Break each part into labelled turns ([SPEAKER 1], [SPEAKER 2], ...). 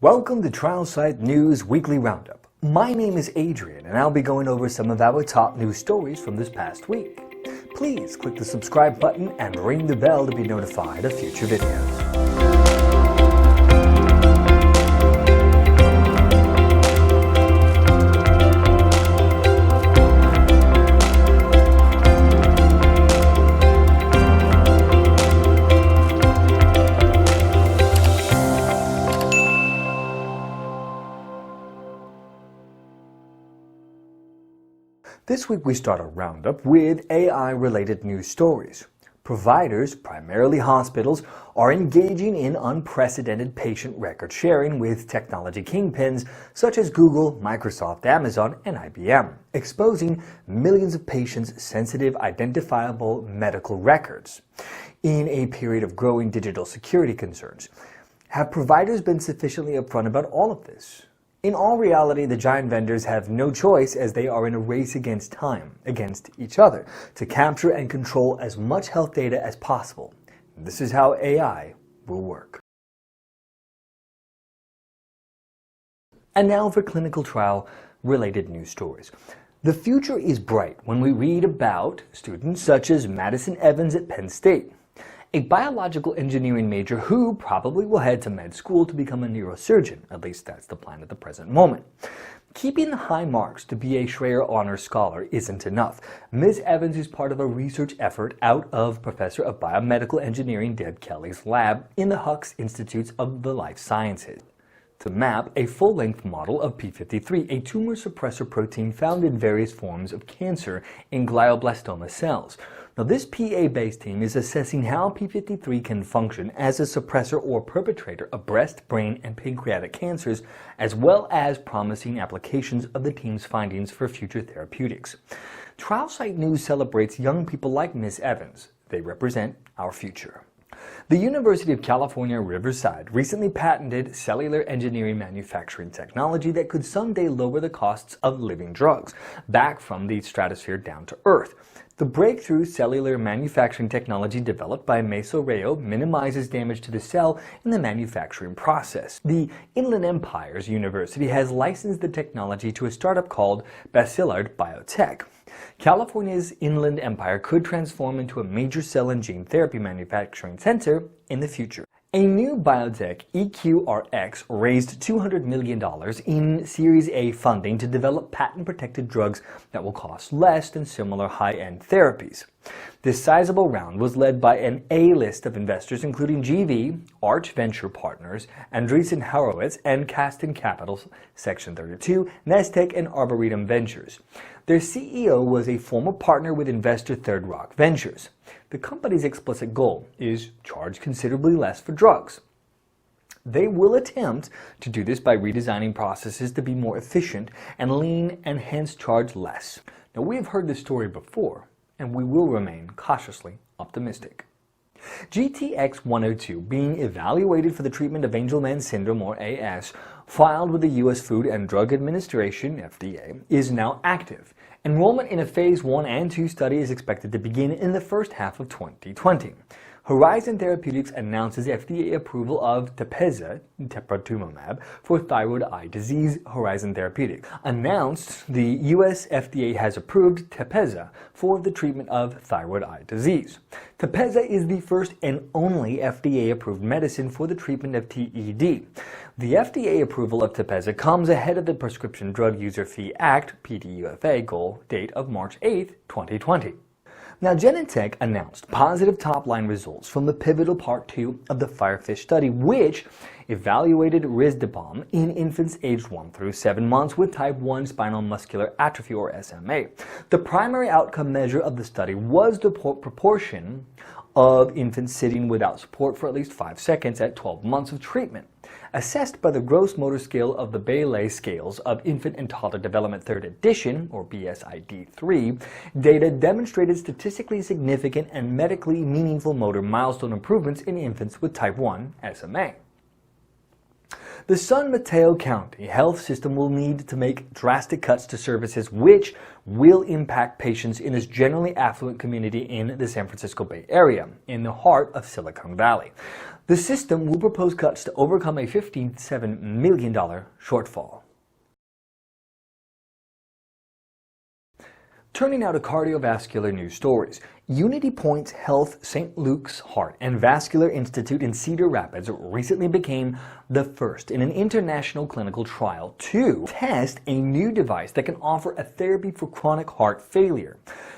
[SPEAKER 1] Welcome to Trial Site News Weekly Roundup. My name is Adrian and I'll be going over some of our top news stories from this past week. Please click the subscribe button and ring the bell to be notified of future videos. This week we start a roundup with AI-related news stories. Providers, primarily hospitals, are engaging in unprecedented patient record sharing with technology kingpins such as Google, Microsoft, Amazon, and IBM, exposing millions of patients' sensitive, identifiable medical records. In a period of growing digital security concerns, have providers been sufficiently upfront about all of this? In all reality, the giant vendors have no choice as they are in a race against time, against each other, to capture and control as much health data as possible. This is how AI will work. And now for clinical trial related news stories. The future is bright when we read about students such as Madison Evans at Penn State, a biological engineering major who probably will head to med school to become a neurosurgeon. At least that's the plan at the present moment. Keeping the high marks to be a Schreyer Honors Scholar isn't enough. Ms. Evans is part of a research effort out of Professor of Biomedical Engineering Deb Kelly's lab in the Hux Institutes of the Life Sciences to map a full-length model of p53, a tumor suppressor protein found in various forms of cancer in glioblastoma cells. Now, this PA-based team is assessing how p53 can function as a suppressor or perpetrator of breast, brain, and pancreatic cancers, as well as promising applications of the team's findings for future therapeutics. Trial Site News celebrates young people like Ms. Evans. They represent our future. The University of California, Riverside recently patented cellular engineering manufacturing technology that could someday lower the costs of living drugs back from the stratosphere down to Earth. The breakthrough cellular manufacturing technology developed by Meso Rayo minimizes damage to the cell in the manufacturing process. The Inland Empire's University has licensed the technology to a startup called Bacillard Biotech. California's Inland Empire could transform into a major cell and gene therapy manufacturing center in the future. A new biotech, EQRx, raised $200 million in Series A funding to develop patent-protected drugs that will cost less than similar high-end therapies. This sizable round was led by an A-list of investors including GV, Arch Venture Partners, Andreessen Horowitz, and Caston Capital, Section 32, Nestec, and Arboretum Ventures. Their CEO was a former partner with investor Third Rock Ventures. The company's explicit goal is charge considerably less for drugs. They will attempt to do this by redesigning processes to be more efficient and lean and hence charge less. Now, we have heard this story before, and we will remain cautiously optimistic. GeneTx 102, being evaluated for the treatment of Angelman syndrome or AS, filed with the U.S. Food and Drug Administration, FDA, is now active. Enrollment in a Phase 1 and 2 study is expected to begin in the first half of 2020. Horizon Therapeutics announces FDA approval of Tepezza, teprotumumab, for thyroid eye disease. Horizon Therapeutics announced the U.S. FDA has approved Tepezza for the treatment of thyroid eye disease. Tepezza is the first and only FDA-approved medicine for the treatment of TED. The FDA approval of Tepezza comes ahead of the Prescription Drug User Fee Act (PDUFA) goal date of March 8, 2020. Now, Genentech announced positive top-line results from the pivotal Part 2 of the FIREFISH study, which evaluated Risdiplam in infants aged 1 through 7 months with type 1 spinal muscular atrophy or SMA. The primary outcome measure of the study was the proportion of infants sitting without support for at least 5 seconds at 12 months of treatment. Assessed by the Gross Motor Scale of the Bayley Scales of Infant and Toddler Development 3rd Edition, or BSID-3, data demonstrated statistically significant and medically meaningful motor milestone improvements in infants with type 1 SMA. The San Mateo County health system will need to make drastic cuts to services which will impact patients in this generally affluent community in the San Francisco Bay Area, in the heart of Silicon Valley. The system will propose cuts to overcome a $57 million shortfall. Turning now to cardiovascular news stories. Unity Point Health St. Luke's Heart and Vascular Institute in Cedar Rapids recently became the first in an international clinical trial to test a new device that can offer a therapy for chronic heart failure.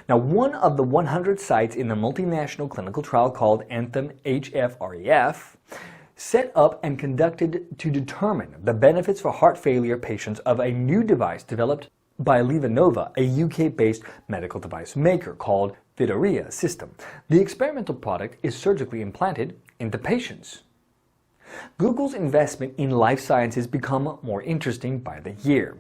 [SPEAKER 1] Now, one of the 100 sites in the multinational clinical trial called Anthem HFrEF set up and conducted to determine the benefits for heart failure patients of a new device developed by LivaNova, a UK-based medical device maker called Verily system. The experimental product is surgically implanted into patients. Google's investment in life sciences become more interesting by the year.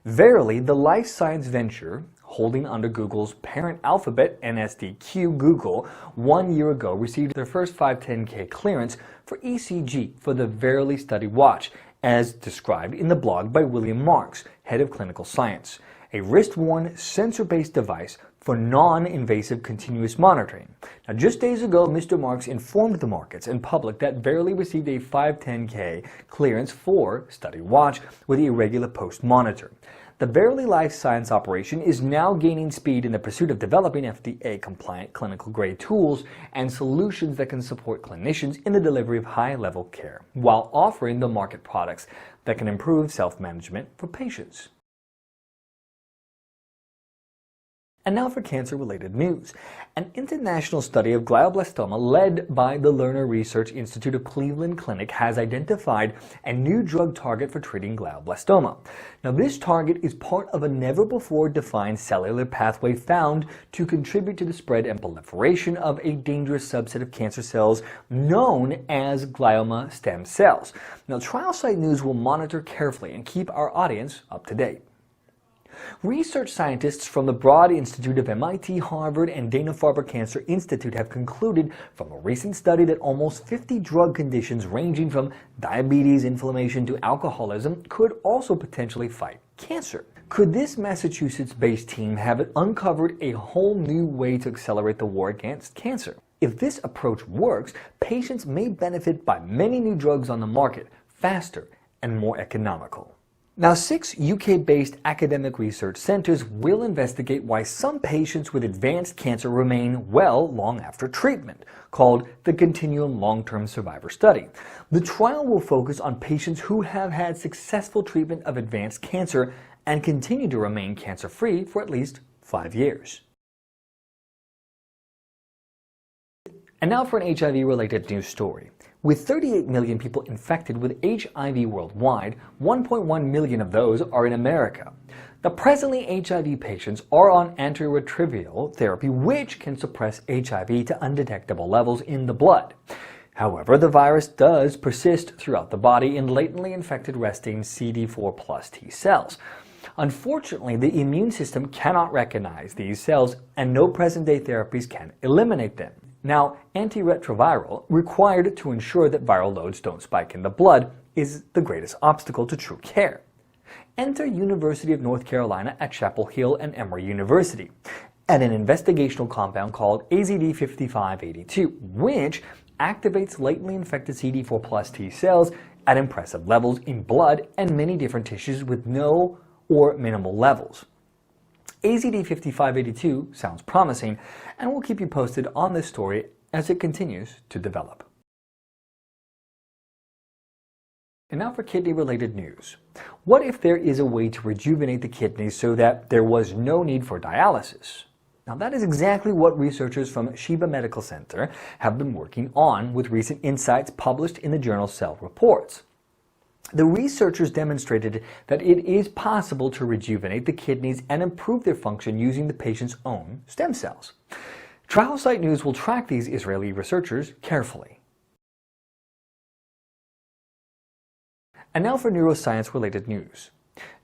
[SPEAKER 1] Verily, the life science venture holding under Google's parent Alphabet NSDQ Google 1 year ago received their first 510(k) clearance for ECG for the Verily study watch, as described in the blog by William Marks, head of clinical science, a wrist-worn sensor-based device for non-invasive continuous monitoring. Now, just days ago, Mr. Marks informed the markets and public that Verily received a 510(k) clearance for study watch with the Irregular post monitor. The Verily life science operation is now gaining speed in the pursuit of developing FDA-compliant clinical-grade tools and solutions that can support clinicians in the delivery of high-level care, while offering the market products that can improve self-management for patients. And now for cancer-related news. An international study of glioblastoma led by the Lerner Research Institute of Cleveland Clinic has identified a new drug target for treating glioblastoma. Now, this target is part of a never-before-defined cellular pathway found to contribute to the spread and proliferation of a dangerous subset of cancer cells known as glioma stem cells. Now, Trial Site News will monitor carefully and keep our audience up to date. Research scientists from the Broad Institute of MIT, Harvard, and Dana-Farber Cancer Institute have concluded from a recent study that almost 50 drug conditions ranging from diabetes, inflammation, to alcoholism could also potentially fight cancer. Could this Massachusetts-based team have uncovered a whole new way to accelerate the war against cancer? If this approach works, patients may benefit by many new drugs on the market, faster and more economical. Now, 6 UK-based academic research centers will investigate why some patients with advanced cancer remain well long after treatment, called the Continuum Long-Term Survivor Study. The trial will focus on patients who have had successful treatment of advanced cancer and continue to remain cancer-free for at least 5 years. And now for an HIV-related news story. With 38 million people infected with HIV worldwide, 1.1 million of those are in America. Now, presently, HIV patients are on antiretroviral therapy, which can suppress HIV to undetectable levels in the blood. However, the virus does persist throughout the body in latently infected resting CD4+ T cells. Unfortunately, the immune system cannot recognize these cells, and no present-day therapies can eliminate them. Now, antiretroviral, required to ensure that viral loads don't spike in the blood, is the greatest obstacle to true care. Enter University of North Carolina at Chapel Hill and Emory University, and an investigational compound called AZD5582, which activates latently infected CD4+ T cells at impressive levels in blood and many different tissues with no or minimal levels. AZD5582 sounds promising, and we'll keep you posted on this story as it continues to develop. And now for kidney-related news. What if there is a way to rejuvenate the kidneys so that there was no need for dialysis? Now, that is exactly what researchers from Sheba Medical Center have been working on with recent insights published in the journal Cell Reports. The researchers demonstrated that it is possible to rejuvenate the kidneys and improve their function using the patient's own stem cells. Trial Site News will track these Israeli researchers carefully. And now for neuroscience-related news.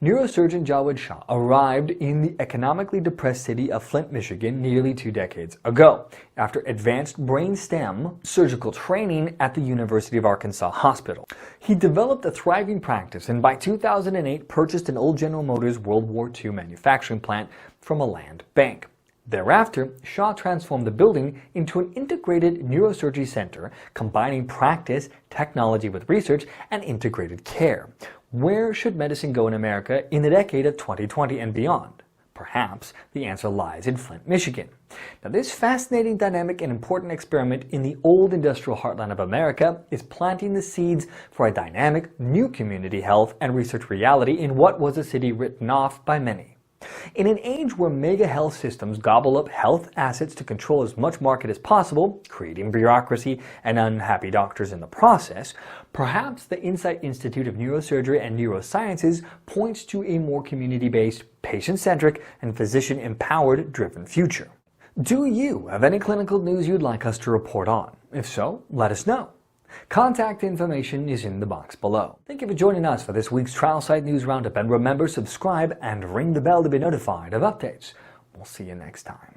[SPEAKER 1] Neurosurgeon Jawed Shah arrived in the economically depressed city of Flint, Michigan nearly 2 decades ago after advanced brainstem surgical training at the University of Arkansas Hospital. He developed a thriving practice and by 2008 purchased an old General Motors World War II manufacturing plant from a land bank. Thereafter, Shaw transformed the building into an integrated neurosurgery center, combining practice, technology with research, and integrated care. Where should medicine go in America in the decade of 2020 and beyond? Perhaps the answer lies in Flint, Michigan. Now, this fascinating, dynamic, and important experiment in the old industrial heartland of America is planting the seeds for a dynamic, new community health and research reality in what was a city written off by many. In an age where mega health systems gobble up health assets to control as much market as possible, creating bureaucracy and unhappy doctors in the process, perhaps the Insight Institute of Neurosurgery and Neurosciences points to a more community-based, patient-centric, and physician-empowered driven future. Do you have any clinical news you'd like us to report on? If so, let us know. Contact information is in the box below. Thank you for joining us for this week's Trial Site News Roundup, and remember, subscribe and ring the bell to be notified of updates. We'll see you next time.